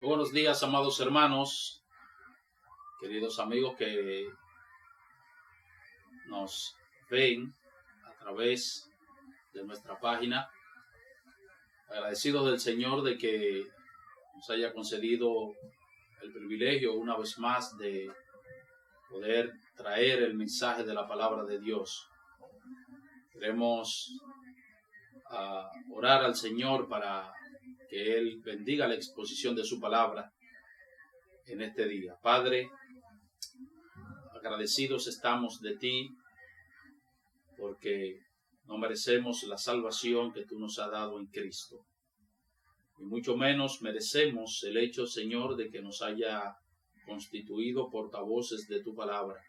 Buenos días, amados hermanos, queridos amigos que nos ven a través de nuestra página. Agradecidos del Señor de que nos haya concedido el privilegio una vez más de poder traer el mensaje de la palabra de Dios. Queremos orar al Señor para que Él bendiga la exposición de su palabra en este día. Padre, agradecidos estamos de ti porque no merecemos la salvación que tú nos has dado en Cristo. Y mucho menos merecemos el hecho, Señor, de que nos haya constituido portavoces de tu palabra.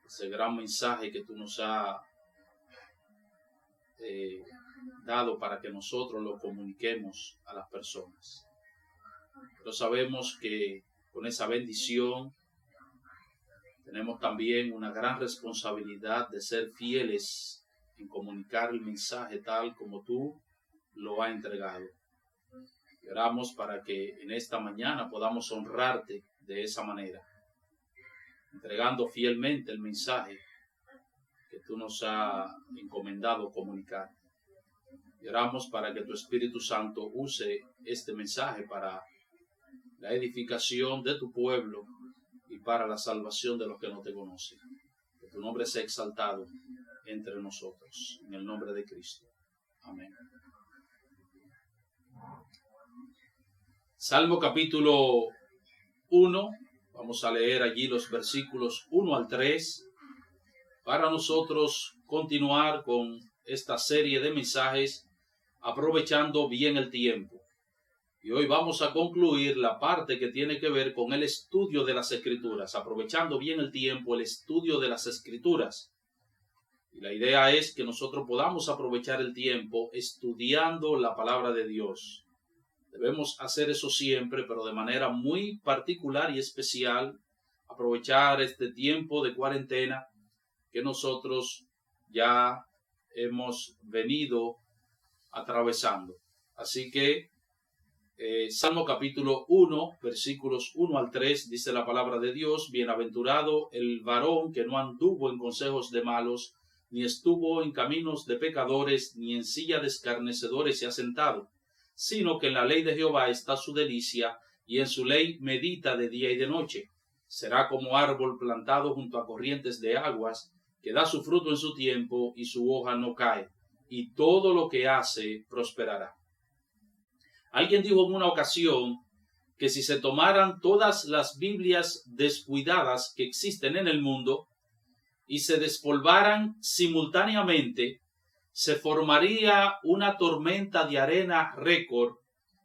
Ese gran mensaje que tú nos has dado para que nosotros lo comuniquemos a las personas. Pero sabemos que con esa bendición tenemos también una gran responsabilidad de ser fieles en comunicar el mensaje tal como tú lo has entregado. Y oramos para que en esta mañana podamos honrarte de esa manera, entregando fielmente el mensaje que tú nos has encomendado comunicar. Y oramos para que tu Espíritu Santo use este mensaje para la edificación de tu pueblo y para la salvación de los que no te conocen. Que tu nombre sea exaltado entre nosotros. En el nombre de Cristo. Amén. Salmo capítulo 1. Vamos a leer allí los versículos 1 al 3 para nosotros continuar con esta serie de mensajes aprovechando bien el tiempo. Y hoy vamos a concluir la parte que tiene que ver con el estudio de las Escrituras, aprovechando bien el tiempo, el estudio de las Escrituras. Y la idea es que nosotros podamos aprovechar el tiempo estudiando la palabra de Dios. Debemos hacer eso siempre, pero de manera muy particular y especial, aprovechar este tiempo de cuarentena que nosotros ya hemos venido atravesando. Así que Salmo capítulo 1, versículos 1 al 3, dice la palabra de Dios: Bienaventurado el varón que no anduvo en consejos de malos, ni estuvo en caminos de pecadores, ni en silla de escarnecedores se ha sentado, sino que en la ley de Jehová está su delicia, y en su ley medita de día y de noche. Será como árbol plantado junto a corrientes de aguas, que da su fruto en su tiempo, y su hoja no cae, y todo lo que hace prosperará. Alguien dijo en una ocasión que si se tomaran todas las Biblias descuidadas que existen en el mundo y se despolvaran simultáneamente, se formaría una tormenta de arena récord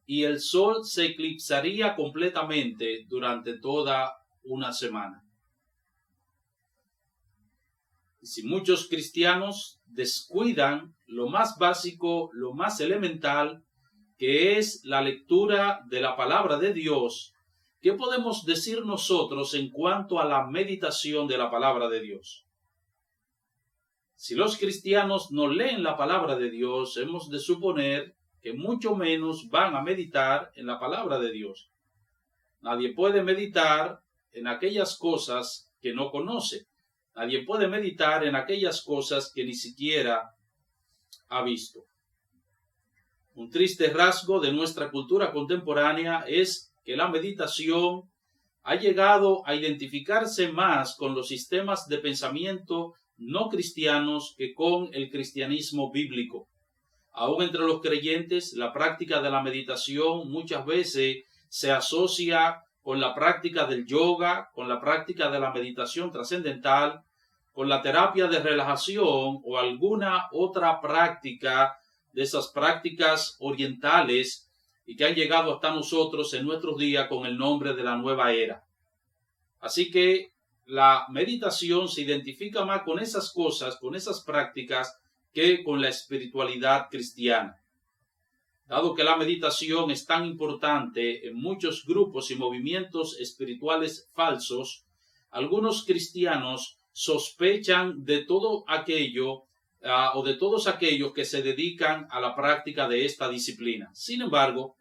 y el sol se eclipsaría completamente durante toda una semana. Y si muchos cristianos descuidan lo más básico, lo más elemental, que es la lectura de la palabra de Dios, ¿qué podemos decir nosotros en cuanto a la meditación de la palabra de Dios? Si los cristianos no leen la palabra de Dios, hemos de suponer que mucho menos van a meditar en la palabra de Dios. Nadie puede meditar en aquellas cosas que no conoce. Nadie puede meditar en aquellas cosas que ni siquiera ha visto. Un triste rasgo de nuestra cultura contemporánea es que la meditación ha llegado a identificarse más con los sistemas de pensamiento no cristianos que con el cristianismo bíblico. Aún entre los creyentes, la práctica de la meditación muchas veces se asocia con la práctica del yoga, con la práctica de la meditación trascendental, con la terapia de relajación o alguna otra práctica de esas prácticas orientales y que han llegado hasta nosotros en nuestros días con el nombre de la nueva era. Así que la meditación se identifica más con esas cosas, con esas prácticas, que con la espiritualidad cristiana. Dado que la meditación es tan importante en muchos grupos y movimientos espirituales falsos, algunos cristianos sospechan de todo aquello o de todos aquellos que se dedican a la práctica de esta disciplina. Sin embargo,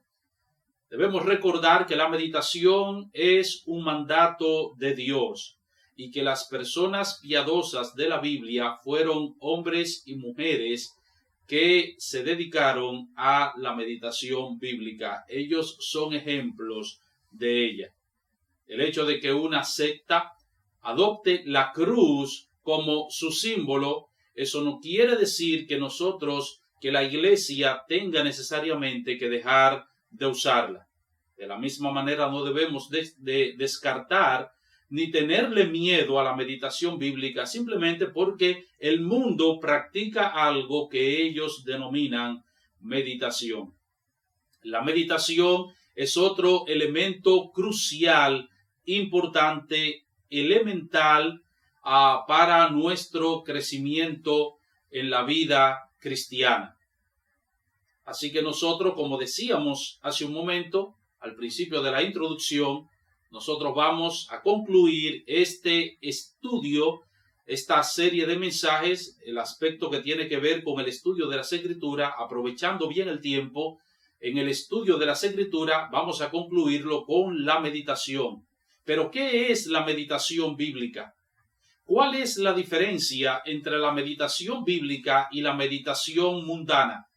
Debemos recordar que la meditación es un mandato de Dios y que las personas piadosas de la Biblia fueron hombres y mujeres que se dedicaron a la meditación bíblica. Ellos son ejemplos de ella. El hecho de que una secta adopte la cruz como su símbolo, eso no quiere decir que que la iglesia tenga necesariamente que dejar de usarla. De la misma manera no debemos de descartar ni tenerle miedo a la meditación bíblica simplemente porque el mundo practica algo que ellos denominan meditación. La meditación es otro elemento crucial, importante, elemental para nuestro crecimiento en la vida cristiana. Así que nosotros, como decíamos hace un momento, al principio de la introducción, nosotros vamos a concluir este estudio, esta serie de mensajes, el aspecto que tiene que ver con el estudio de las Escrituras, aprovechando bien el tiempo. En el estudio de las Escrituras vamos a concluirlo con la meditación. Pero, ¿qué es la meditación bíblica? ¿Cuál es la diferencia entre la meditación bíblica y la meditación mundana?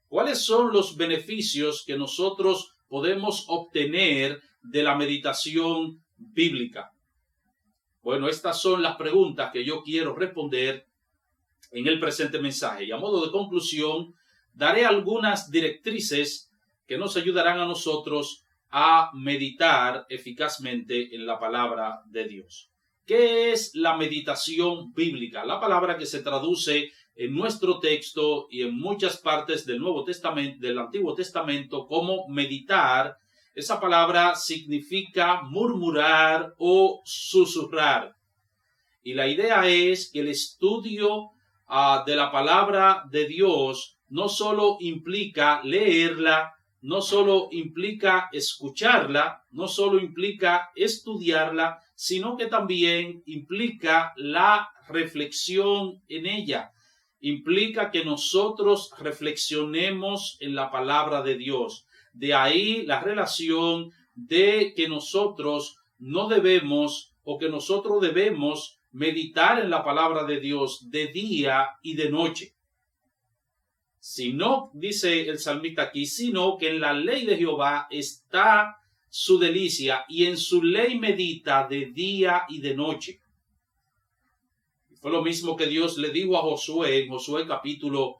¿Cuáles son los beneficios que nosotros podemos obtener de la meditación bíblica? Bueno, estas son las preguntas que yo quiero responder en el presente mensaje. Y a modo de conclusión, daré algunas directrices que nos ayudarán a nosotros a meditar eficazmente en la palabra de Dios. ¿Qué es la meditación bíblica? La palabra que se traduce en nuestro texto y en muchas partes del Nuevo Testamento, del Antiguo Testamento, como meditar. Esa palabra significa murmurar o susurrar. Y la idea es que el estudio de la palabra de Dios no solo implica leerla, no solo implica escucharla, no solo implica estudiarla, sino que también implica la reflexión en ella. Implica que nosotros reflexionemos en la palabra de Dios. De ahí la relación de que nosotros no debemos o que nosotros debemos meditar en la palabra de Dios de día y de noche. Sino, dice el salmista aquí, sino que en la ley de Jehová está su delicia y en su ley medita de día y de noche. Fue lo mismo que Dios le dijo a Josué en Josué capítulo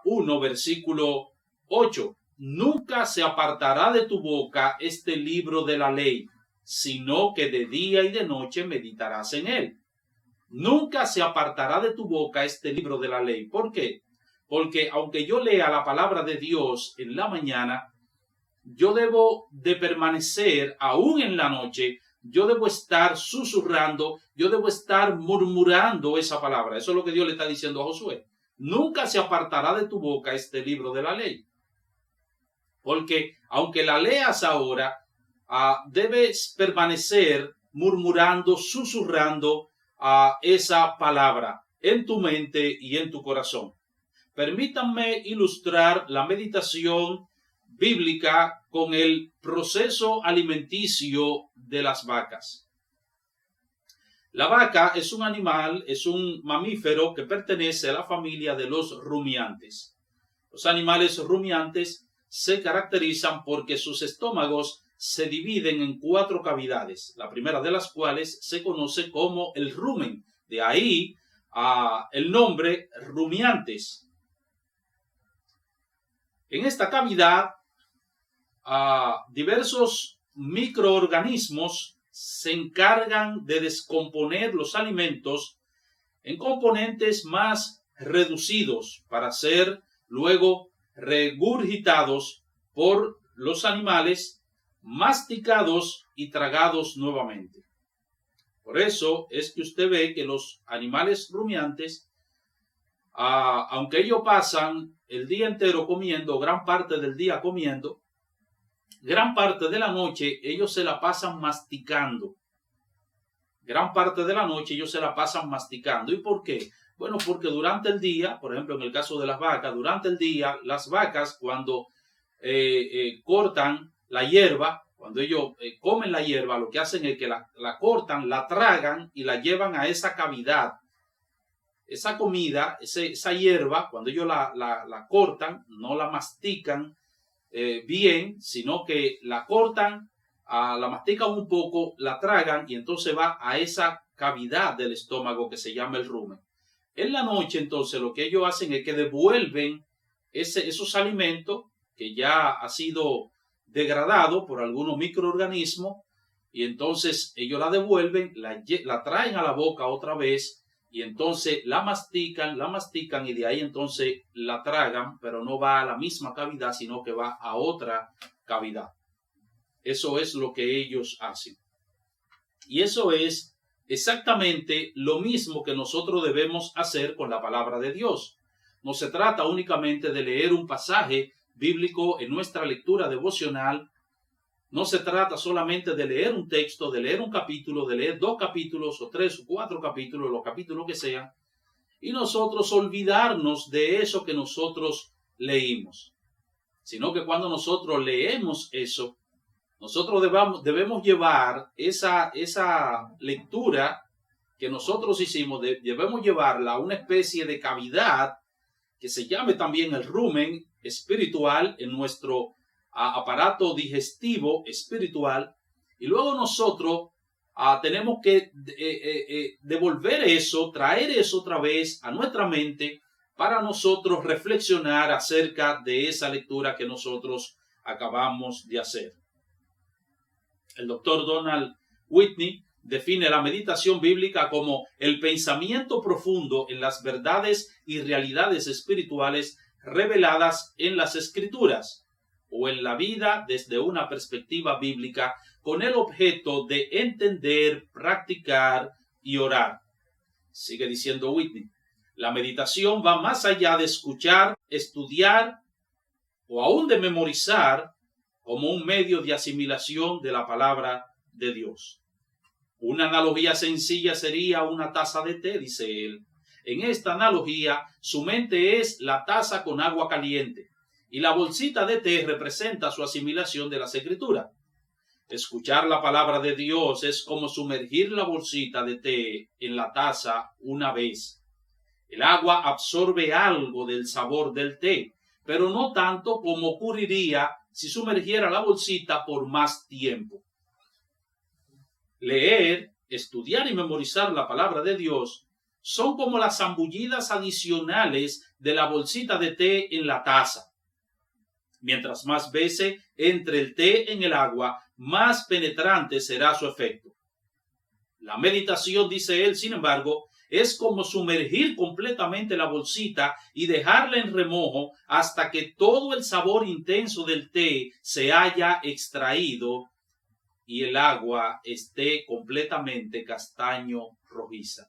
1, versículo 8. Nunca se apartará de tu boca este libro de la ley, sino que de día y de noche meditarás en él. Nunca se apartará de tu boca este libro de la ley. ¿Por qué? Porque aunque yo lea la palabra de Dios en la mañana, yo debo de permanecer aún en la noche. Yo debo estar susurrando, yo debo estar murmurando esa palabra. Eso es lo que Dios le está diciendo a Josué. Nunca se apartará de tu boca este libro de la ley. Porque aunque la leas ahora, debes permanecer murmurando, susurrando esa palabra en tu mente y en tu corazón. Permítanme ilustrar la meditación bíblica con el proceso alimenticio de las vacas. La vaca es un animal, es un mamífero que pertenece a la familia de los rumiantes. Los animales rumiantes se caracterizan porque sus estómagos se dividen en 4 cavidades, la primera de las cuales se conoce como el rumen. De ahí el nombre rumiantes. En esta cavidad, diversos microorganismos se encargan de descomponer los alimentos en componentes más reducidos para ser luego regurgitados por los animales, masticados y tragados nuevamente. Por eso es que usted ve que los animales rumiantes, aunque ellos pasan el día entero comiendo, gran parte del día comiendo, gran parte de la noche ellos se la pasan masticando. Gran parte de la noche ellos se la pasan masticando. ¿Y por qué? Bueno, porque durante el día, por ejemplo, en el caso de las vacas, durante el día, las vacas cuando cortan la hierba, cuando ellos comen la hierba, lo que hacen es que la cortan, la tragan y la llevan a esa cavidad. Esa comida, esa hierba, cuando ellos la cortan, no la mastican bien, sino que la cortan, la mastican un poco, la tragan y entonces va a esa cavidad del estómago que se llama el rumen. En la noche, entonces, lo que ellos hacen es que devuelven esos alimentos que ya ha sido degradado por algunos microorganismos, y entonces ellos la devuelven, la traen a la boca otra vez, y entonces la mastican y de ahí entonces la tragan, pero no va a la misma cavidad, sino que va a otra cavidad. Eso es lo que ellos hacen. Y eso es exactamente lo mismo que nosotros debemos hacer con la palabra de Dios. No se trata únicamente de leer un pasaje bíblico en nuestra lectura devocional. No se trata solamente de leer un texto, de leer un capítulo, de leer 2 capítulos o 3 o 4 capítulos, los capítulos que sean, y nosotros olvidarnos de eso que nosotros leímos. Sino que cuando nosotros leemos eso, nosotros debemos llevar esa lectura que nosotros hicimos, debemos llevarla a una especie de cavidad que se llame también el rumen espiritual en nuestro aparato digestivo espiritual, y luego nosotros tenemos que devolver eso, traer eso otra vez a nuestra mente para nosotros reflexionar acerca de esa lectura que nosotros acabamos de hacer. El doctor Donald Whitney define la meditación bíblica como el pensamiento profundo en las verdades y realidades espirituales reveladas en las Escrituras o en la vida desde una perspectiva bíblica, con el objeto de entender, practicar y orar. Sigue diciendo Whitney, la meditación va más allá de escuchar, estudiar o aún de memorizar como un medio de asimilación de la palabra de Dios. Una analogía sencilla sería una taza de té, dice él. En esta analogía, su mente es la taza con agua caliente y la bolsita de té representa su asimilación de las Escrituras. Escuchar la palabra de Dios es como sumergir la bolsita de té en la taza una vez. El agua absorbe algo del sabor del té, pero no tanto como ocurriría si sumergiera la bolsita por más tiempo. Leer, estudiar y memorizar la palabra de Dios son como las zambullidas adicionales de la bolsita de té en la taza. Mientras más veces entre el té en el agua, más penetrante será su efecto. La meditación, dice él, sin embargo, es como sumergir completamente la bolsita y dejarla en remojo hasta que todo el sabor intenso del té se haya extraído y el agua esté completamente castaño rojiza.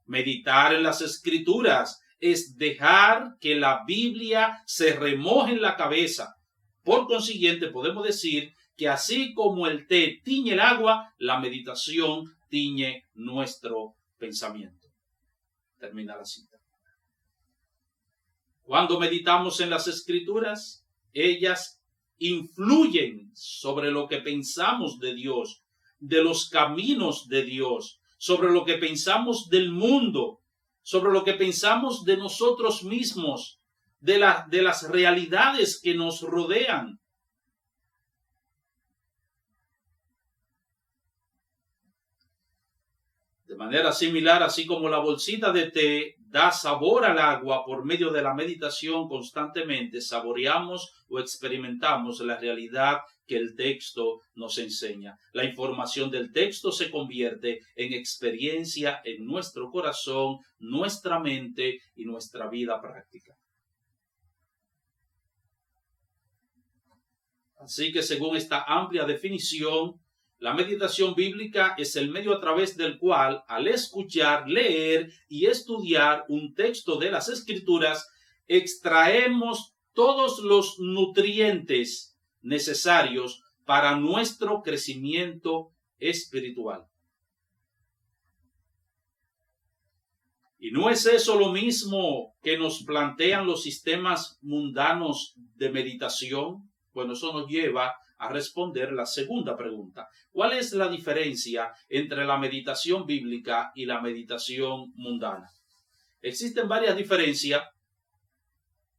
Meditar en las Escrituras es dejar que la Biblia se remoje en la cabeza. Por consiguiente, podemos decir que así como el té tiñe el agua, la meditación tiñe nuestro pensamiento. Termina la cita. Cuando meditamos en las Escrituras, ellas influyen sobre lo que pensamos de Dios, de los caminos de Dios, sobre lo que pensamos del mundo, sobre lo que pensamos de nosotros mismos, de las realidades que nos rodean. De manera similar, así como la bolsita de té da sabor al agua por medio de la meditación constantemente, saboreamos o experimentamos la realidad que el texto nos enseña. La información del texto se convierte en experiencia en nuestro corazón, nuestra mente y nuestra vida práctica. Así que según esta amplia definición, la meditación bíblica es el medio a través del cual, al escuchar, leer y estudiar un texto de las Escrituras, extraemos todos los nutrientes necesarios para nuestro crecimiento espiritual. ¿Y no es eso lo mismo que nos plantean los sistemas mundanos de meditación? Bueno, eso nos lleva a responder la segunda pregunta. ¿Cuál es la diferencia entre la meditación bíblica y la meditación mundana? Existen varias diferencias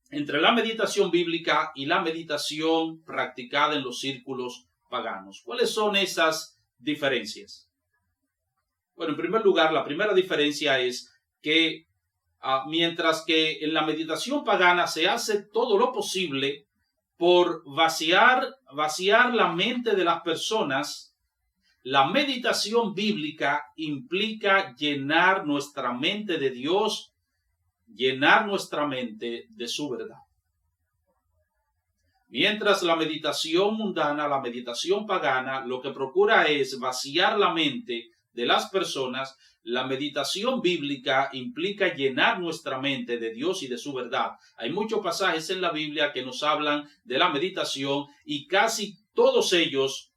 entre la meditación bíblica y la meditación practicada en los círculos paganos. ¿Cuáles son esas diferencias? Bueno, en primer lugar, la primera diferencia es que mientras que en la meditación pagana se hace todo lo posible por vaciar la mente de las personas, la meditación bíblica implica llenar nuestra mente de Dios, llenar nuestra mente de su verdad. Mientras la meditación mundana, la meditación pagana, lo que procura es vaciar la mente de las personas, la meditación bíblica implica llenar nuestra mente de Dios y de su verdad. Hay muchos pasajes en la Biblia que nos hablan de la meditación y casi todos ellos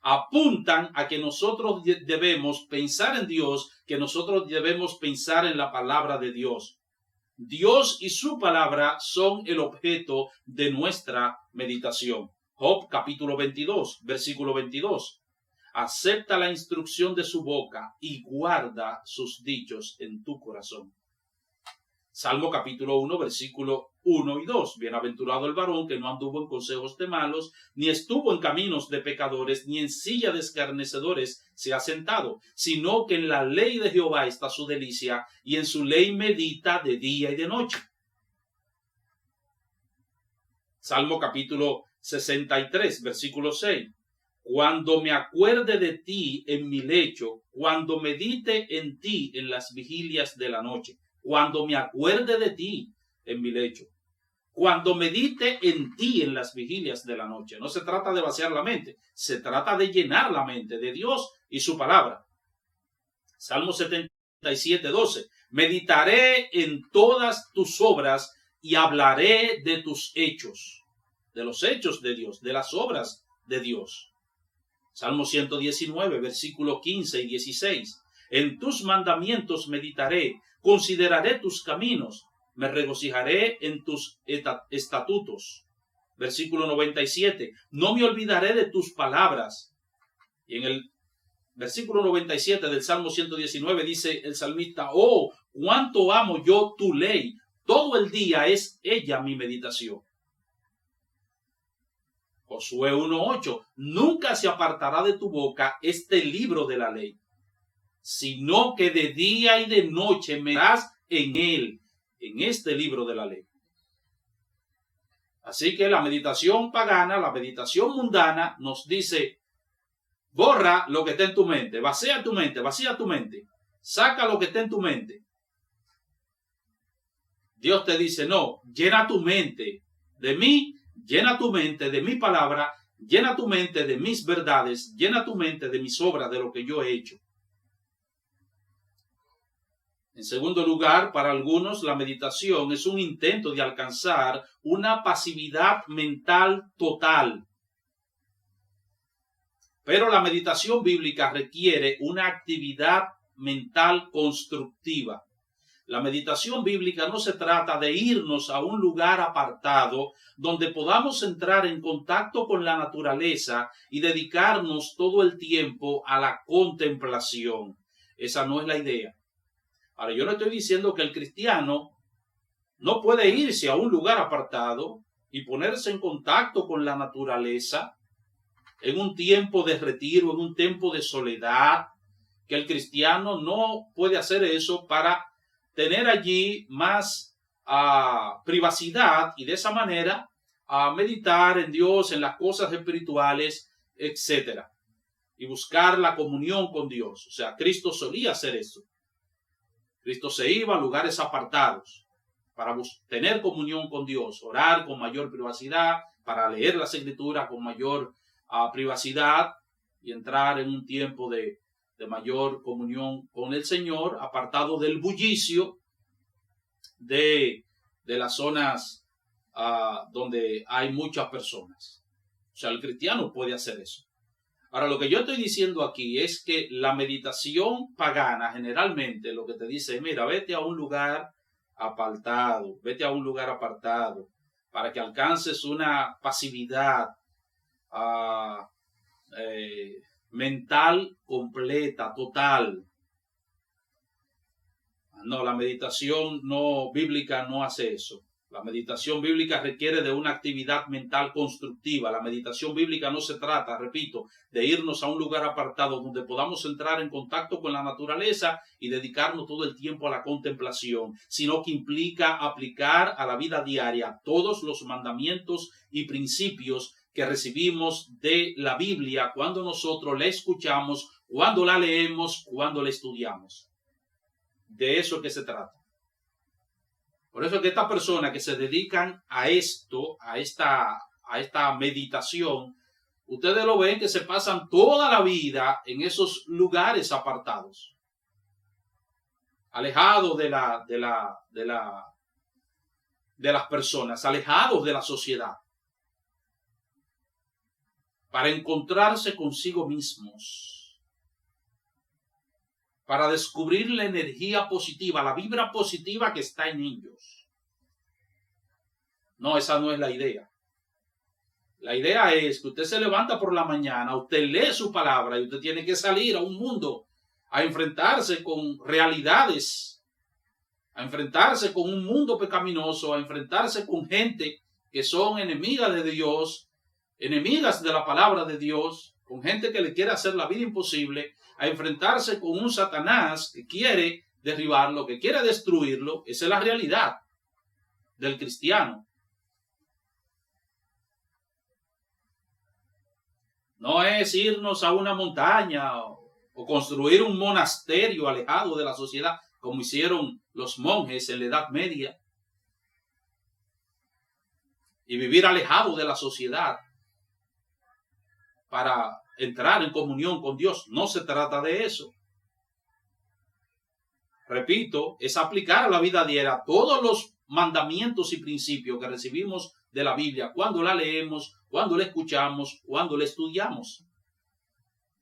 apuntan a que nosotros debemos pensar en Dios, que nosotros debemos pensar en la palabra de Dios. Dios y su palabra son el objeto de nuestra meditación. Job capítulo 22, versículo 22. Acepta la instrucción de su boca y guarda sus dichos en tu corazón. Salmo capítulo 1, versículo 1 y 2. Bienaventurado el varón que no anduvo en consejos de malos, ni estuvo en caminos de pecadores, ni en silla de escarnecedores se ha sentado, sino que en la ley de Jehová está su delicia, y en su ley medita de día y de noche. Salmo capítulo 63, versículo 6. Cuando me acuerde de ti en mi lecho, cuando medite en ti en las vigilias de la noche, cuando me acuerde de ti en mi lecho, cuando medite en ti en las vigilias de la noche. No se trata de vaciar la mente, se trata de llenar la mente de Dios y su palabra. Salmo 77, 12. Meditaré en todas tus obras y hablaré de tus hechos, de los hechos de Dios, de las obras de Dios. Salmo 119, versículo 15 y 16. En tus mandamientos meditaré, consideraré tus caminos, me regocijaré en tus estatutos. Versículo 97. No me olvidaré de tus palabras. Y en el versículo 97 del Salmo 119 dice el salmista: oh, cuánto amo yo tu ley, todo el día es ella mi meditación. Josué 1:8. Nunca se apartará de tu boca este libro de la ley, sino que de día y de noche meditarás en él, en este libro de la ley. Así que la meditación pagana, la meditación mundana nos dice: borra lo que está en tu mente, vacía tu mente, saca lo que está en tu mente. Dios te dice: no, llena tu mente de mí, llena tu mente de mi palabra, llena tu mente de mis verdades, llena tu mente de mis obras, de lo que yo he hecho. En segundo lugar, para algunos la meditación es un intento de alcanzar una pasividad mental total. Pero la meditación bíblica requiere una actividad mental constructiva. La meditación bíblica no se trata de irnos a un lugar apartado donde podamos entrar en contacto con la naturaleza y dedicarnos todo el tiempo a la contemplación. Esa no es la idea. Ahora, yo no estoy diciendo que el cristiano no puede irse a un lugar apartado y ponerse en contacto con la naturaleza en un tiempo de retiro, en un tiempo de soledad, que el cristiano no puede hacer eso para tener allí más privacidad y de esa manera meditar en Dios, en las cosas espirituales, etc. Y buscar la comunión con Dios. O sea, Cristo solía hacer eso. Cristo se iba a lugares apartados para tener comunión con Dios, orar con mayor privacidad, para leer las Escrituras con mayor privacidad y entrar en un tiempo de mayor comunión con el Señor, apartado del bullicio de las zonas donde hay muchas personas. O sea, el cristiano puede hacer eso. Ahora, lo que yo estoy diciendo aquí es que la meditación pagana generalmente lo que te dice es, mira, vete a un lugar apartado, para que alcances una pasividad mental completa, total. No, la meditación no bíblica no hace eso. La meditación bíblica requiere de una actividad mental constructiva. La meditación bíblica no se trata, repito, de irnos a un lugar apartado donde podamos entrar en contacto con la naturaleza y dedicarnos todo el tiempo a la contemplación, sino que implica aplicar a la vida diaria todos los mandamientos y principios que recibimos de la Biblia cuando nosotros la escuchamos, cuando la leemos, cuando la estudiamos. De eso es que se trata. Por eso es que estas personas que se dedican a esto, a esta meditación, ustedes lo ven que se pasan toda la vida en esos lugares apartados, alejados de las personas, alejados de la sociedad, para encontrarse consigo mismos, para descubrir la energía positiva, la vibra positiva que está en ellos. No, esa no es la idea. La idea es que usted se levanta por la mañana, usted lee su palabra y usted tiene que salir a un mundo a enfrentarse con realidades, a enfrentarse con un mundo pecaminoso, a enfrentarse con gente que son enemigas de Dios, enemigas de la palabra de Dios, con gente que le quiere hacer la vida imposible, a enfrentarse con un Satanás que quiere derribarlo, que quiere destruirlo. Esa es la realidad del cristiano. No es irnos a una montaña o construir un monasterio alejado de la sociedad, como hicieron los monjes en la Edad Media, y vivir alejado de la sociedad para entrar en comunión con Dios. No se trata de eso. Repito, es aplicar a la vida diaria todos los mandamientos y principios que recibimos de la Biblia cuando la leemos, cuando la escuchamos, cuando la estudiamos.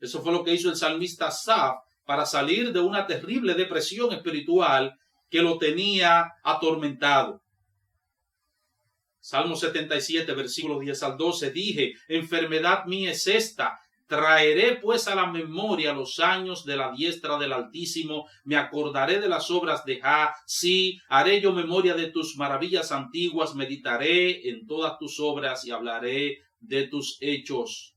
Eso fue lo que hizo el salmista Asaf para salir de una terrible depresión espiritual que lo tenía atormentado. Salmo 77, versículos 10 al 12, dije, enfermedad mía es esta, traeré pues a la memoria los años de la diestra del Altísimo, me acordaré de las obras de Jah, sí, haré yo memoria de tus maravillas antiguas, meditaré en todas tus obras y hablaré de tus hechos.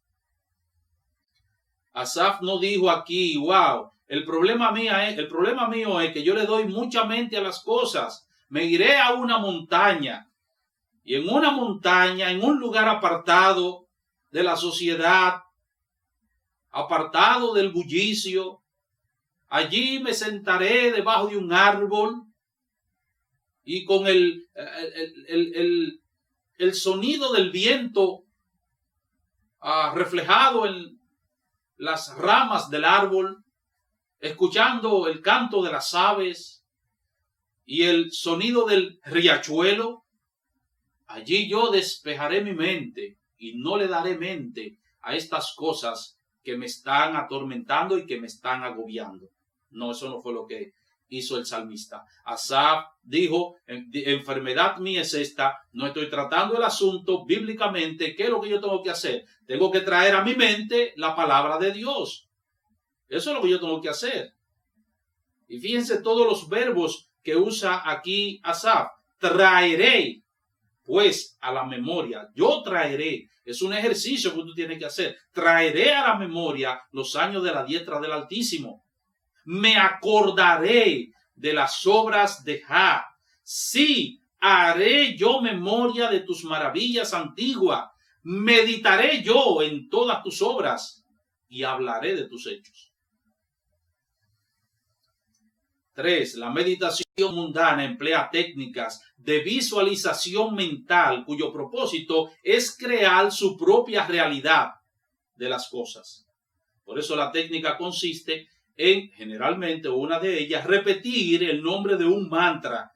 Asaf no dijo aquí, wow, el problema mío es que yo le doy mucha mente a las cosas, me iré a una montaña, y en una montaña, en un lugar apartado de la sociedad, apartado del bullicio, allí me sentaré debajo de un árbol y con el sonido del viento reflejado en las ramas del árbol, escuchando el canto de las aves y el sonido del riachuelo. Allí yo despejaré mi mente y no le daré mente a estas cosas que me están atormentando y que me están agobiando. No, eso no fue lo que hizo el salmista. Asaf dijo, enfermedad mía es esta, no estoy tratando el asunto bíblicamente. ¿Qué es lo que yo tengo que hacer? Tengo que traer a mi mente la palabra de Dios. Eso es lo que yo tengo que hacer. Y fíjense todos los verbos que usa aquí Asaf. Traeré pues a la memoria, yo traeré, es un ejercicio que tú tienes que hacer, traeré a la memoria los años de la diestra del Altísimo, me acordaré de las obras de Jah, sí, haré yo memoria de tus maravillas antiguas, meditaré yo en todas tus obras y hablaré de tus hechos. 3. La meditación mundana emplea técnicas de visualización mental cuyo propósito es crear su propia realidad de las cosas. Por eso la técnica consiste en, generalmente una de ellas, repetir el nombre de un mantra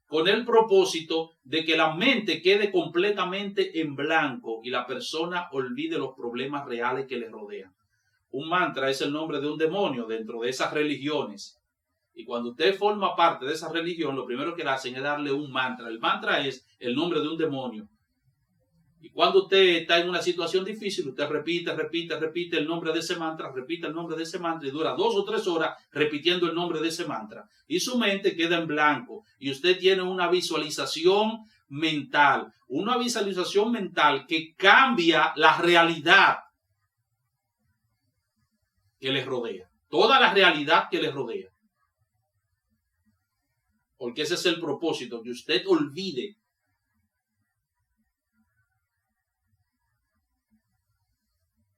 con el propósito de que la mente quede completamente en blanco y la persona olvide los problemas reales que le rodean. Un mantra es el nombre de un demonio dentro de esas religiones. Y cuando usted forma parte de esa religión, lo primero que le hacen es darle un mantra. El mantra es el nombre de un demonio. Y cuando usted está en una situación difícil, usted repite el nombre de ese mantra, repite el nombre de ese mantra y dura 2 o 3 horas repitiendo el nombre de ese mantra. Y su mente queda en blanco y usted tiene una visualización mental que cambia la realidad que les rodea. Toda la realidad que les rodea. Porque ese es el propósito, que usted olvide.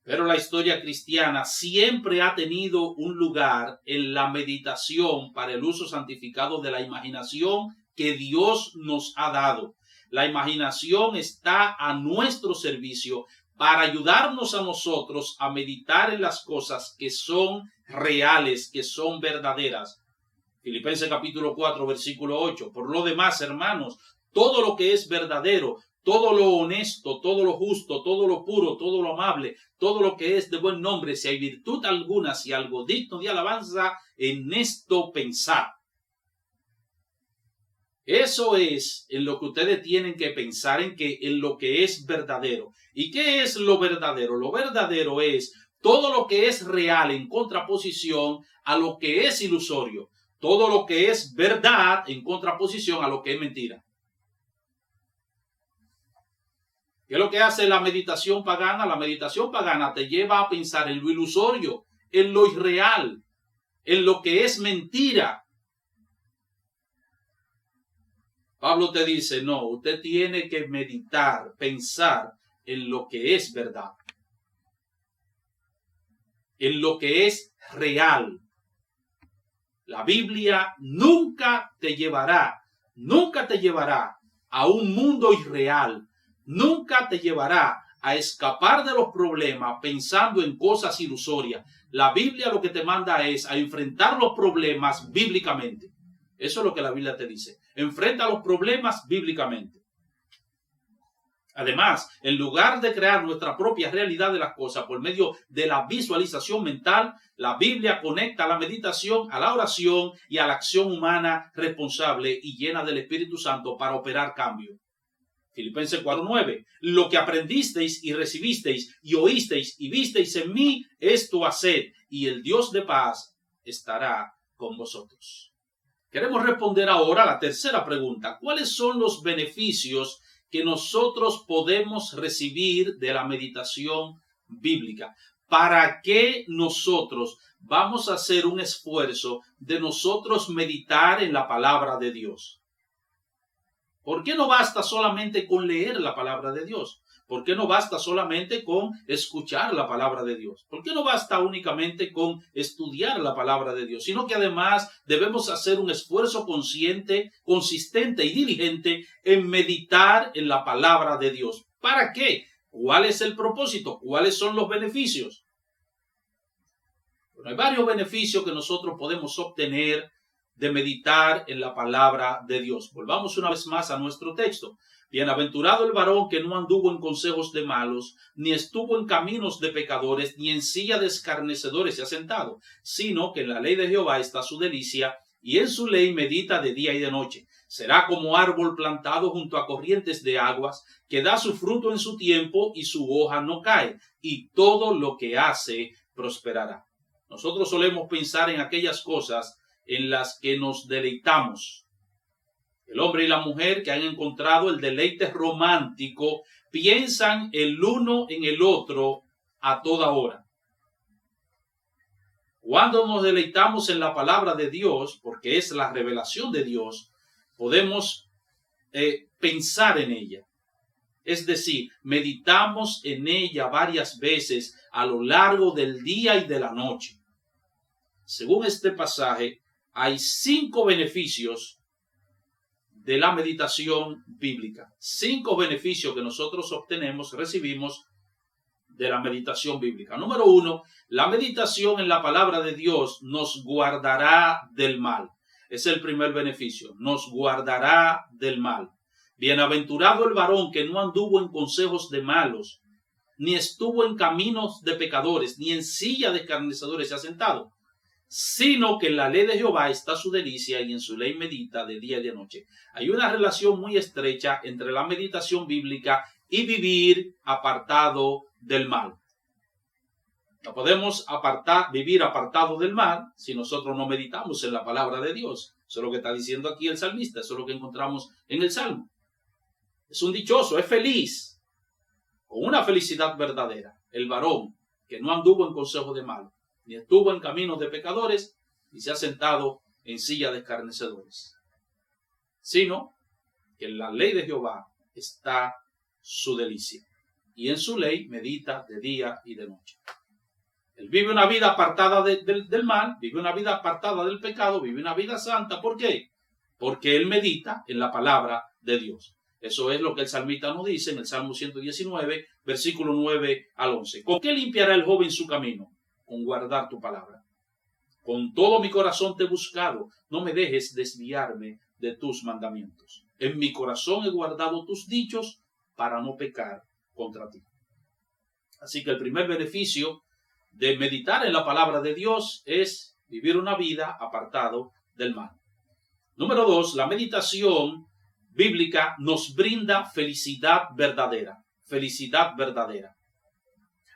Pero la historia cristiana siempre ha tenido un lugar en la meditación para el uso santificado de la imaginación que Dios nos ha dado. La imaginación está a nuestro servicio para ayudarnos a nosotros a meditar en las cosas que son reales, que son verdaderas. Filipenses capítulo 4, versículo 8. Por lo demás, hermanos, todo lo que es verdadero, todo lo honesto, todo lo justo, todo lo puro, todo lo amable, todo lo que es de buen nombre, si hay virtud alguna, si algo digno de alabanza, en esto pensad. Eso es en lo que ustedes tienen que pensar, en lo que es verdadero. ¿Y qué es lo verdadero? Lo verdadero es todo lo que es real en contraposición a lo que es ilusorio. Todo lo que es verdad en contraposición a lo que es mentira. ¿Qué es lo que hace la meditación pagana? La meditación pagana te lleva a pensar en lo ilusorio, en lo irreal, en lo que es mentira. Pablo te dice, no, usted tiene que meditar, pensar en lo que es verdad, en lo que es real. La Biblia nunca te llevará a un mundo irreal, nunca te llevará a escapar de los problemas pensando en cosas ilusorias. La Biblia lo que te manda es a enfrentar los problemas bíblicamente. Eso es lo que la Biblia te dice. Enfrenta los problemas bíblicamente. Además, en lugar de crear nuestra propia realidad de las cosas por medio de la visualización mental, la Biblia conecta la meditación a la oración y a la acción humana responsable y llena del Espíritu Santo para operar cambio. Filipenses 4:9. Lo que aprendisteis y recibisteis y oísteis y visteis en mí, esto haced, y el Dios de paz estará con vosotros. Queremos responder ahora a la tercera pregunta. ¿Cuáles son los beneficios que nosotros podemos recibir de la meditación bíblica? ¿Para qué nosotros vamos a hacer un esfuerzo de nosotros meditar en la palabra de Dios? ¿Por qué no basta solamente con leer la palabra de Dios? ¿Por qué no basta solamente con escuchar la palabra de Dios? ¿Por qué no basta únicamente con estudiar la palabra de Dios? Sino que además debemos hacer un esfuerzo consciente, consistente y diligente en meditar en la palabra de Dios. ¿Para qué? ¿Cuál es el propósito? ¿Cuáles son los beneficios? Bueno, hay varios beneficios que nosotros podemos obtener de meditar en la palabra de Dios. Volvamos una vez más a nuestro texto. Bienaventurado el varón que no anduvo en consejos de malos, ni estuvo en caminos de pecadores, ni en silla de escarnecedores se ha sentado, sino que en la ley de Jehová está su delicia, y en su ley medita de día y de noche. Será como árbol plantado junto a corrientes de aguas, que da su fruto en su tiempo, y su hoja no cae, y todo lo que hace prosperará. Nosotros solemos pensar en aquellas cosas en las que nos deleitamos. El hombre y la mujer que han encontrado el deleite romántico piensan el uno en el otro a toda hora. Cuando nos deleitamos en la palabra de Dios, porque es la revelación de Dios, podemos pensar en ella. Es decir, meditamos en ella varias veces a lo largo del día y de la noche. Según este pasaje, hay 5 beneficios de la meditación bíblica. 5 beneficios que nosotros recibimos de la meditación bíblica. Número 1, la meditación en la palabra de Dios nos guardará del mal. Es el primer beneficio, nos guardará del mal. Bienaventurado el varón que no anduvo en consejos de malos, ni estuvo en caminos de pecadores, ni en silla de escarnecedores se ha sentado, sino que en la ley de Jehová está su delicia y en su ley medita de día y de noche. Hay una relación muy estrecha entre la meditación bíblica y vivir apartado del mal. No podemos vivir apartado del mal si nosotros no meditamos en la palabra de Dios. Eso es lo que está diciendo aquí el salmista, eso es lo que encontramos en el Salmo. Es un dichoso, es feliz, con una felicidad verdadera, el varón que no anduvo en consejo de mal, ni estuvo en caminos de pecadores, ni se ha sentado en silla de escarnecedores, sino que en la ley de Jehová está su delicia, y en su ley medita de día y de noche. Él vive una vida apartada del mal, vive una vida apartada del pecado, vive una vida santa. ¿Por qué? Porque él medita en la palabra de Dios. Eso es lo que el salmista nos dice en el Salmo 119, versículo 9 al 11. ¿Con qué limpiará el joven su camino? Con guardar tu palabra. Con todo mi corazón te he buscado, no me dejes desviarme de tus mandamientos. En mi corazón he guardado tus dichos para no pecar contra ti. Así que el primer beneficio de meditar en la palabra de Dios es vivir una vida apartado del mal. Número 2, la meditación bíblica nos brinda felicidad verdadera. Felicidad verdadera.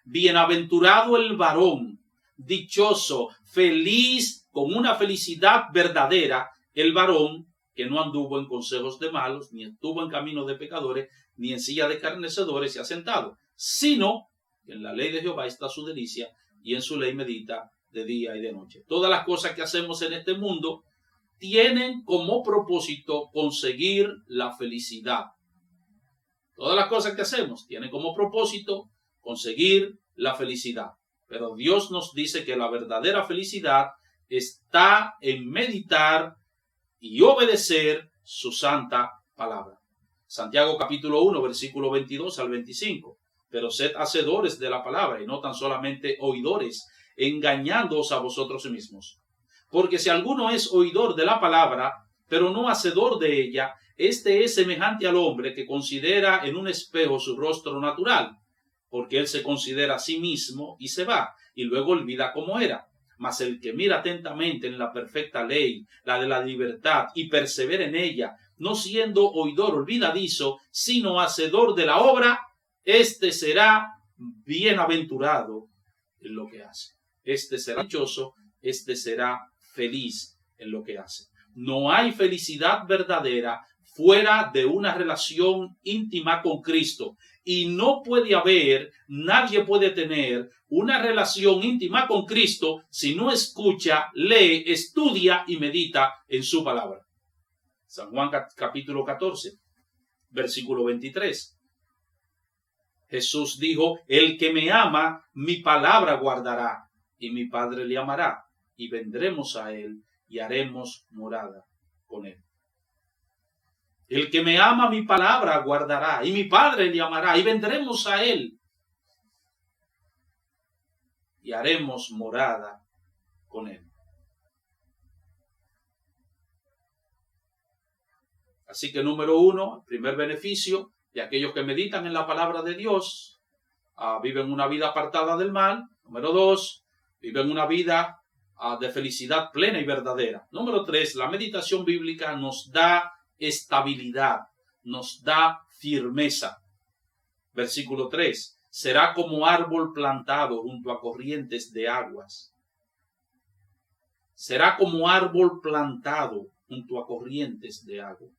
Bienaventurado el varón, dichoso, feliz, con una felicidad verdadera, el varón que no anduvo en consejos de malos, ni estuvo en caminos de pecadores, ni en silla de escarnecedores se ha sentado, sino que en la ley de Jehová está su delicia, y en su ley medita de día y de noche. Todas las cosas que hacemos en este mundo tienen como propósito conseguir la felicidad. Todas las cosas que hacemos tienen como propósito conseguir la felicidad. Pero Dios nos dice que la verdadera felicidad está en meditar y obedecer su santa palabra. Santiago capítulo 1, versículo 22 al 25. Pero sed hacedores de la palabra y no tan solamente oidores, engañándoos a vosotros mismos. Porque si alguno es oidor de la palabra, pero no hacedor de ella, este es semejante al hombre que considera en un espejo su rostro natural, porque él se considera a sí mismo y se va, y luego olvida cómo era. Mas el que mira atentamente en la perfecta ley, la de la libertad, y persevera en ella, no siendo oidor olvidadizo, sino hacedor de la obra, este será bienaventurado en lo que hace. Este será dichoso, este será feliz en lo que hace. No hay felicidad verdadera fuera de una relación íntima con Cristo. Y no puede haber, nadie puede tener una relación íntima con Cristo si no escucha, lee, estudia y medita en su palabra. San Juan capítulo 14, versículo 23. Jesús dijo, el que me ama, mi palabra guardará, y mi Padre le amará, y vendremos a él y haremos morada con él. El que me ama, mi palabra guardará, y mi Padre le amará, y vendremos a él y haremos morada con él. Así que número 1, el primer beneficio de aquellos que meditan en la palabra de Dios, viven una vida apartada del mal. Número 2, viven una vida de felicidad plena y verdadera. Número 3, la meditación bíblica nos da estabilidad, nos da firmeza. Versículo 3, será como árbol plantado junto a corrientes de aguas. Será como árbol plantado junto a corrientes de agua.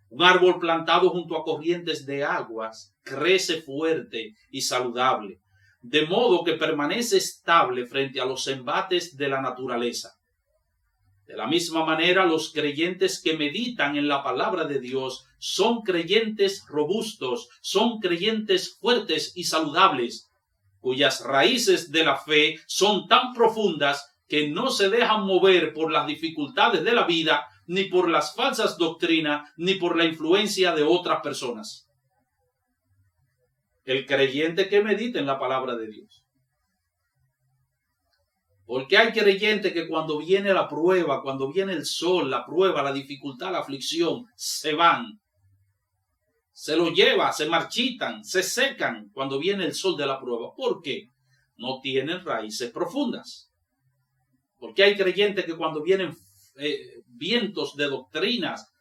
Un árbol plantado junto a corrientes de aguas crece fuerte y saludable, de modo que permanece estable frente a los embates de la naturaleza. De la misma manera, los creyentes que meditan en la palabra de Dios son creyentes robustos, son creyentes fuertes y saludables, cuyas raíces de la fe son tan profundas que no se dejan mover por las dificultades de la vida, ni por las falsas doctrinas, ni por la influencia de otras personas. El creyente que medita en la palabra de Dios. Porque hay creyentes que cuando viene la prueba, cuando viene el sol, la prueba, la dificultad, la aflicción, se van. se los lleva, se marchitan, se secan cuando viene el sol de la prueba. ¿Por qué? No tienen raíces profundas. Porque hay creyentes que cuando vienen vientos de doctrinas,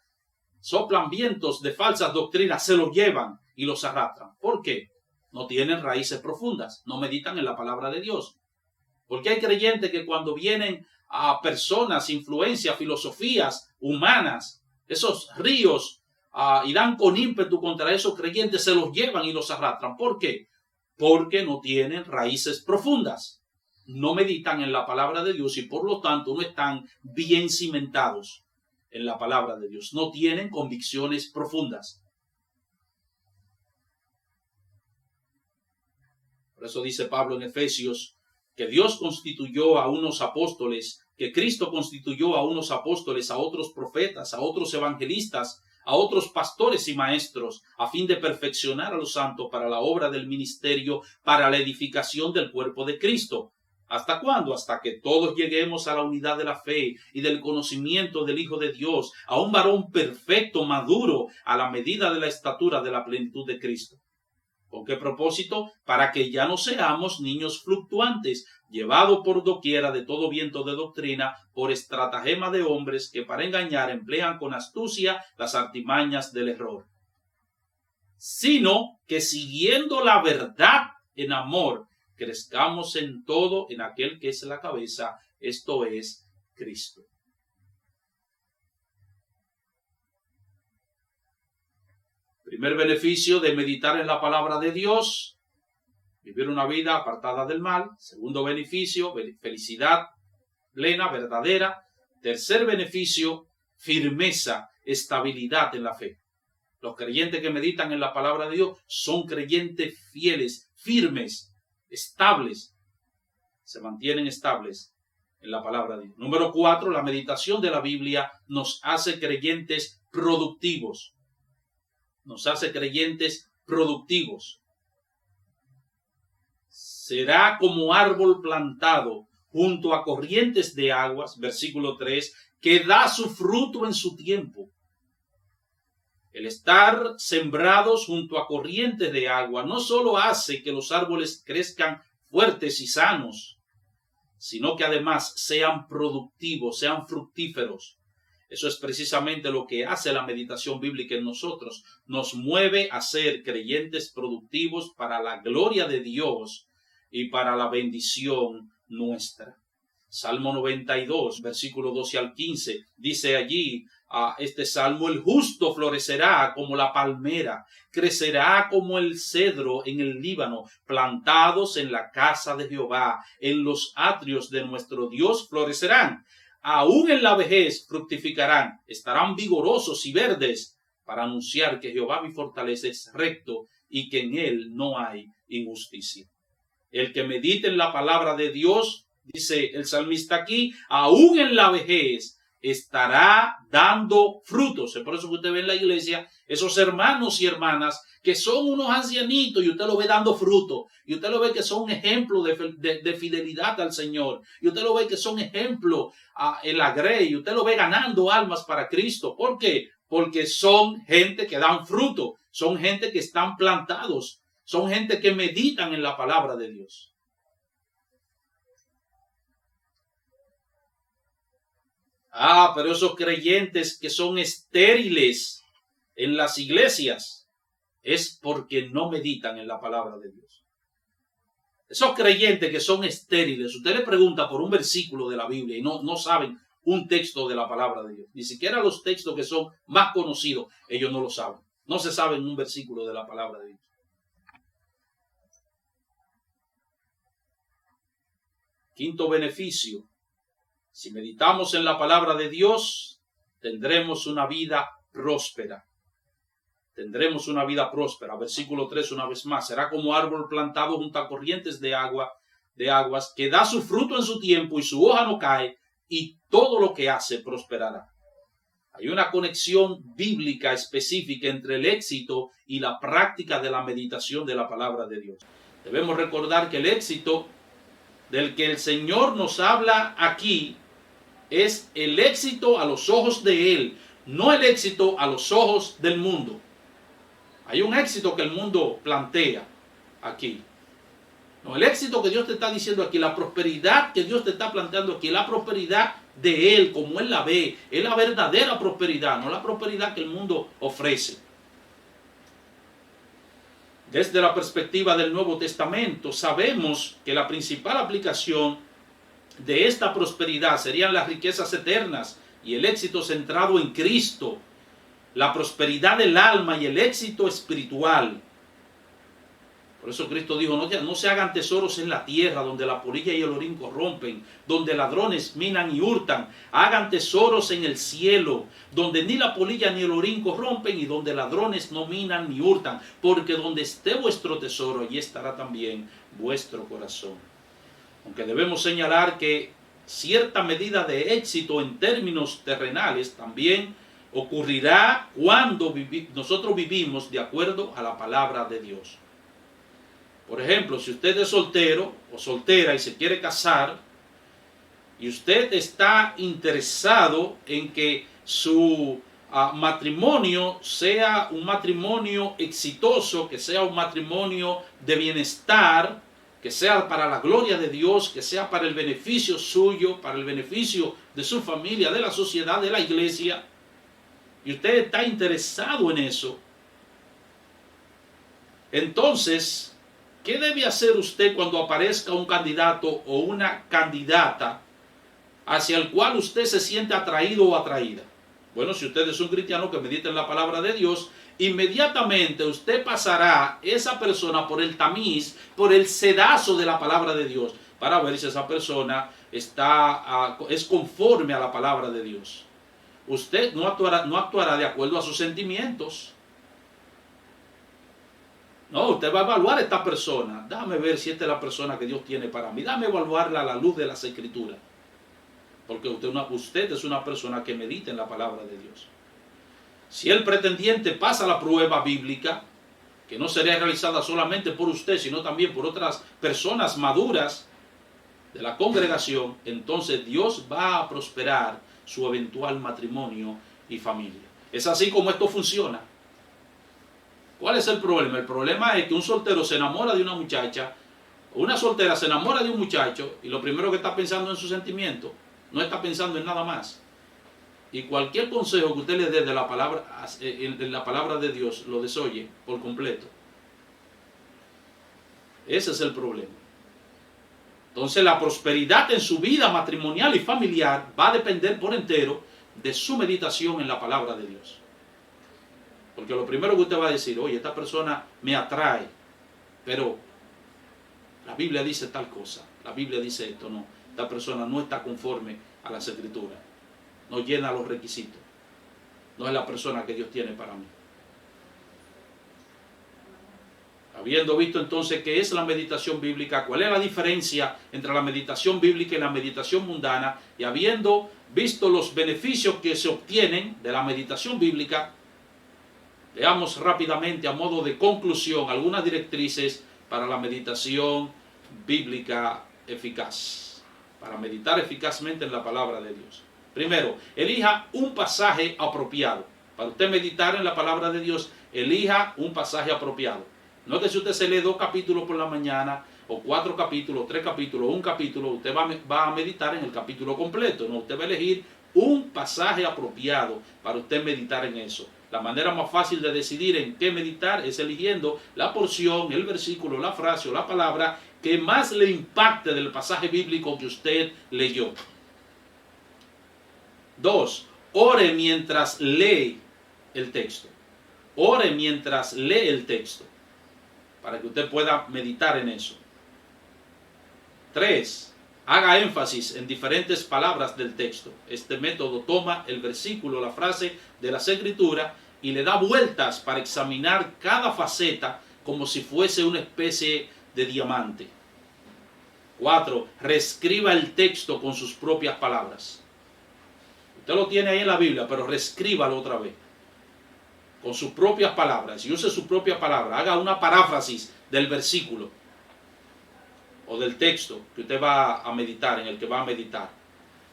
soplan vientos de falsas doctrinas, se los llevan y los arrastran. ¿Por qué? No tienen raíces profundas, no meditan en la palabra de Dios. Porque hay creyentes que cuando vienen a personas, influencias, filosofías humanas, esos ríos, y dan con ímpetu contra esos creyentes, se los llevan y los arrastran. ¿Por qué? Porque no tienen raíces profundas. No meditan en la palabra de Dios y por lo tanto no están bien cimentados en la palabra de Dios. No tienen convicciones profundas. Por eso dice Pablo en Efesios que Dios constituyó a unos apóstoles, que Cristo constituyó a unos apóstoles, a otros profetas, a otros evangelistas, a otros pastores y maestros, a fin de perfeccionar a los santos para la obra del ministerio, para la edificación del cuerpo de Cristo. ¿Hasta cuándo? Hasta que todos lleguemos a la unidad de la fe y del conocimiento del Hijo de Dios, a un varón perfecto, maduro, a la medida de la estatura de la plenitud de Cristo. ¿Con qué propósito? Para que ya no seamos niños fluctuantes, llevados por doquiera de todo viento de doctrina, por estratagema de hombres que para engañar emplean con astucia las artimañas del error. Sino que siguiendo la verdad en amor, crezcamos en todo en aquel que es la cabeza, esto es Cristo. Primer beneficio de meditar en la palabra de Dios, vivir una vida apartada del mal. Segundo beneficio, felicidad plena, verdadera. Tercer beneficio, firmeza, estabilidad en la fe. Los creyentes que meditan en la palabra de Dios son creyentes fieles, firmes, estables. Se mantienen estables en la palabra de Dios. Número 4, la meditación de la Biblia nos hace creyentes productivos. Nos hace creyentes productivos. Será como árbol plantado junto a corrientes de aguas, versículo 3, que da su fruto en su tiempo. El estar sembrados junto a corrientes de agua no solo hace que los árboles crezcan fuertes y sanos, sino que además sean productivos, sean fructíferos. Eso es precisamente lo que hace la meditación bíblica en nosotros. Nos mueve a ser creyentes productivos para la gloria de Dios y para la bendición nuestra. Salmo 92, versículo 12 al 15, dice allí este salmo: el justo florecerá como la palmera, crecerá como el cedro en el Líbano, plantados en la casa de Jehová, en los atrios de nuestro Dios florecerán. Aún en la vejez fructificarán, estarán vigorosos y verdes, para anunciar que Jehová mi fortaleza es recto y que en él no hay injusticia. El que medite en la palabra de Dios, dice el salmista aquí, aún en la vejez estará dando frutos. Es por eso que usted ve en la iglesia esos hermanos y hermanas que son unos ancianitos y usted lo ve dando fruto. Y usted lo ve que son ejemplos de fidelidad al Señor. Y usted lo ve que son ejemplos en la grey. Y usted lo ve ganando almas para Cristo. ¿Por qué? Porque son gente que dan fruto. Son gente que están plantados. Son gente que meditan en la palabra de Dios. Pero esos creyentes que son estériles en las iglesias es porque no meditan en la palabra de Dios. Esos creyentes que son estériles, usted le pregunta por un versículo de la Biblia y no saben un texto de la palabra de Dios. Ni siquiera los textos que son más conocidos, ellos no lo saben. No se saben un versículo de la palabra de Dios. Quinto beneficio: si meditamos en la palabra de Dios, tendremos una vida próspera. Tendremos una vida próspera. Versículo 3 una vez más. Será como árbol plantado junto a corrientes de aguas, que da su fruto en su tiempo y su hoja no cae, y todo lo que hace prosperará. Hay una conexión bíblica específica entre el éxito y la práctica de la meditación de la palabra de Dios. Debemos recordar que el éxito del que el Señor nos habla aquí es el éxito a los ojos de Él, no el éxito a los ojos del mundo. Hay un éxito que el mundo plantea aquí. No, el éxito que Dios te está diciendo aquí, la prosperidad que Dios te está planteando aquí, la prosperidad de Él, como Él la ve, es la verdadera prosperidad, no la prosperidad que el mundo ofrece. Desde la perspectiva del Nuevo Testamento, sabemos que la principal aplicación de esta prosperidad serían las riquezas eternas y el éxito centrado en Cristo, la prosperidad del alma y el éxito espiritual. Por eso Cristo dijo, no se hagan tesoros en la tierra donde la polilla y el orín corrompen, donde ladrones minan y hurtan. Hagan tesoros en el cielo, donde ni la polilla ni el orín corrompen y donde ladrones no minan ni hurtan. Porque donde esté vuestro tesoro, allí estará también vuestro corazón. Aunque debemos señalar que cierta medida de éxito en términos terrenales también ocurrirá cuando nosotros vivimos de acuerdo a la palabra de Dios. Por ejemplo, si usted es soltero o soltera y se quiere casar y usted está interesado en que su matrimonio sea un matrimonio exitoso, que sea un matrimonio de bienestar, que sea para la gloria de Dios, que sea para el beneficio suyo, para el beneficio de su familia, de la sociedad, de la iglesia, y usted está interesado en eso, entonces, ¿qué debe hacer usted cuando aparezca un candidato o una candidata hacia el cual usted se siente atraído o atraída? Bueno, si usted es un cristiano que medita en la palabra de Dios, inmediatamente usted pasará esa persona por el tamiz, por el sedazo de la palabra de Dios, para ver si esa persona es conforme a la palabra de Dios. Usted no actuará de acuerdo a sus sentimientos. No, usted va a evaluar a esta persona. Déjame ver si esta es la persona que Dios tiene para mí. Déjame evaluarla a la luz de las Escrituras. Porque usted es una persona que medita en la palabra de Dios. Si el pretendiente pasa la prueba bíblica, que no sería realizada solamente por usted, sino también por otras personas maduras de la congregación, entonces Dios va a prosperar su eventual matrimonio y familia. Es así como esto funciona. ¿Cuál es el problema? El problema es que un soltero se enamora de una muchacha, o una soltera se enamora de un muchacho, y lo primero que está pensando en sus sentimientos, no está pensando en nada más. Y cualquier consejo que usted le dé de la palabra de Dios lo desoye por completo. Ese es el problema. Entonces la prosperidad en su vida matrimonial y familiar va a depender por entero de su meditación en la palabra de Dios. Porque lo primero que usted va a decir, oye, esta persona me atrae, pero la Biblia dice tal cosa, la Biblia dice esto, no. Esta persona no está conforme a las Escrituras, no llena los requisitos, no es la persona que Dios tiene para mí. Habiendo visto entonces qué es la meditación bíblica, cuál es la diferencia entre la meditación bíblica y la meditación mundana, y habiendo visto los beneficios que se obtienen de la meditación bíblica, veamos rápidamente a modo de conclusión algunas directrices para la meditación bíblica eficaz, para meditar eficazmente en la palabra de Dios. Primero, elija un pasaje apropiado. Para usted meditar en la palabra de Dios, elija un pasaje apropiado. No que si usted se lee 2 capítulos por la mañana, o 4 capítulos, 3 capítulos, 1 capítulo, usted va a meditar en el capítulo completo. No, usted va a elegir un pasaje apropiado para usted meditar en eso. La manera más fácil de decidir en qué meditar es eligiendo la porción, el versículo, la frase o la palabra que más le impacte del pasaje bíblico que usted leyó. 2. Ore mientras lee el texto. Ore mientras lee el texto, para que usted pueda meditar en eso. 3. Haga énfasis en diferentes palabras del texto. Este método toma el versículo, la frase de las Escrituras y le da vueltas para examinar cada faceta como si fuese una especie de diamante. 4. Reescriba el texto con sus propias palabras. Usted lo tiene ahí en la Biblia, pero reescríbalo otra vez con sus propias palabras, y use su propia palabra, haga una paráfrasis del versículo o del texto que usted va a meditar, en el que va a meditar.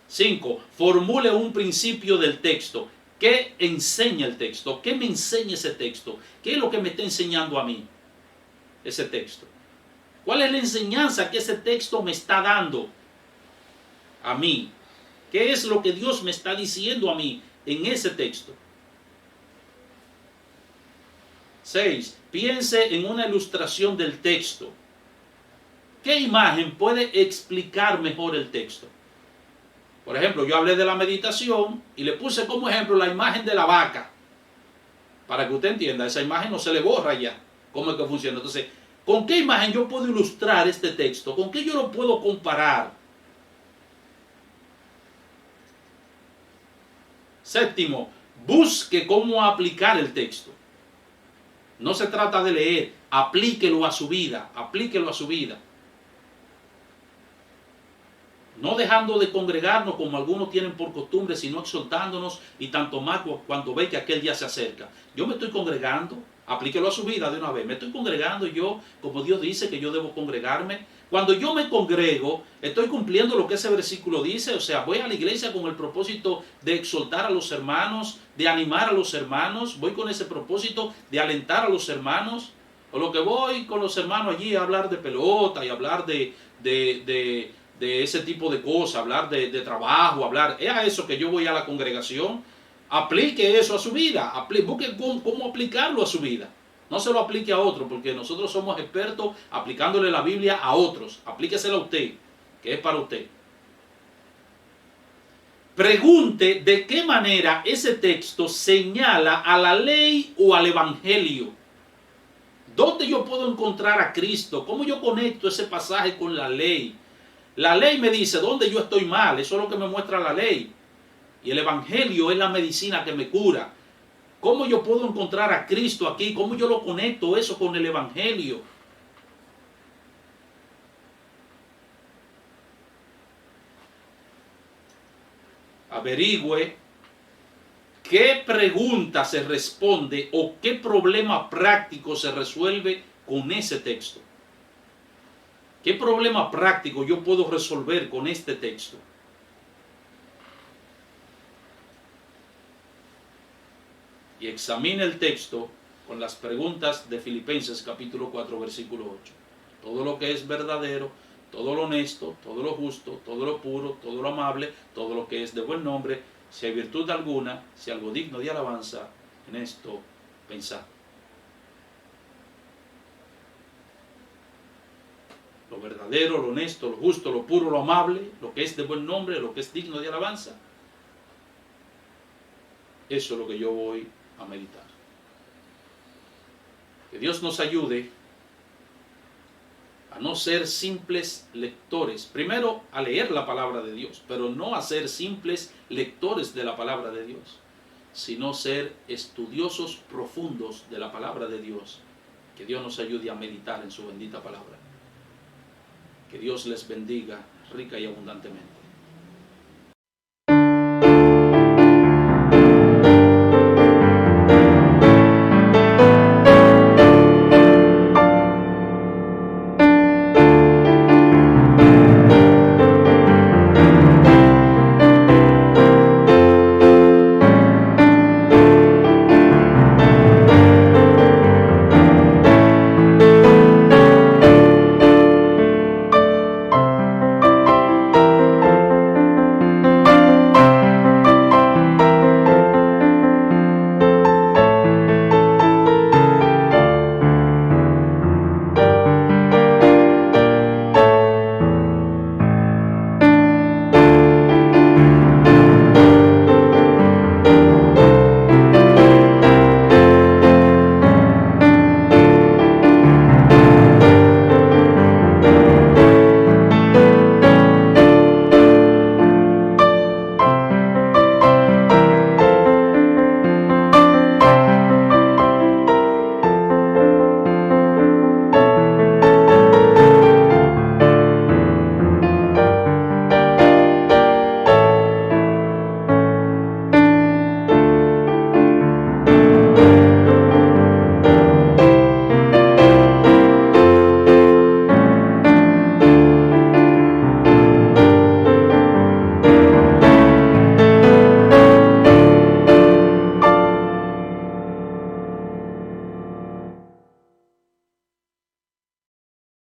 5. Formule un principio del texto. ¿Qué enseña el texto? ¿Qué me enseña ese texto? ¿Qué es lo que me está enseñando a mí ese texto? ¿Cuál es la enseñanza que ese texto me está dando a mí? ¿Qué es lo que Dios me está diciendo a mí en ese texto? 6. Piense en una ilustración del texto. ¿Qué imagen puede explicar mejor el texto? Por ejemplo, yo hablé de la meditación y le puse como ejemplo la imagen de la vaca. Para que usted entienda, esa imagen no se le borra ya. ¿Cómo es que funciona? Entonces, ¿con qué imagen yo puedo ilustrar este texto? ¿Con qué yo lo puedo comparar? 7. Busque cómo aplicar el texto. No se trata de leer, aplíquelo a su vida, aplíquelo a su vida. No dejando de congregarnos como algunos tienen por costumbre, sino exhortándonos y tanto más cuando ve que aquel día se acerca. Yo me estoy congregando, aplíquelo a su vida de una vez. Me estoy congregando yo, como Dios dice que yo debo congregarme. Cuando yo me congrego, estoy cumpliendo lo que ese versículo dice. O sea, voy a la iglesia con el propósito de exhortar a los hermanos, de animar a los hermanos. Voy con ese propósito de alentar a los hermanos. O lo que voy con los hermanos allí a hablar de pelota y hablar de ese tipo de cosas, hablar de trabajo, hablar, es a eso que yo voy a la congregación. Aplique eso a su vida, busque cómo aplicarlo a su vida. No se lo aplique a otro, porque nosotros somos expertos aplicándole la Biblia a otros. Aplíquesela a usted, que es para usted. Pregunte de qué manera ese texto señala a la ley o al evangelio. ¿Dónde yo puedo encontrar a Cristo? ¿Cómo yo conecto ese pasaje con la ley? La ley me dice dónde yo estoy mal, eso es lo que me muestra la ley. Y el evangelio es la medicina que me cura. ¿Cómo yo puedo encontrar a Cristo aquí? ¿Cómo yo lo conecto eso con el evangelio? Averigüe qué pregunta se responde o qué problema práctico se resuelve con ese texto. ¿Qué problema práctico yo puedo resolver con este texto? Y examine el texto con las preguntas de Filipenses capítulo 4 versículo 8. Todo lo que es verdadero, todo lo honesto, todo lo justo, todo lo puro, todo lo amable, todo lo que es de buen nombre, si hay virtud alguna, si algo digno de alabanza, en esto pensad. Lo verdadero, lo honesto, lo justo, lo puro, lo amable, lo que es de buen nombre, lo que es digno de alabanza. Eso es lo que yo voy a meditar. Que Dios nos ayude a no ser simples lectores. Primero, a leer la palabra de Dios, pero no a ser simples lectores de la palabra de Dios, sino ser estudiosos profundos de la palabra de Dios. Que Dios nos ayude a meditar en su bendita palabra. Que Dios les bendiga rica y abundantemente.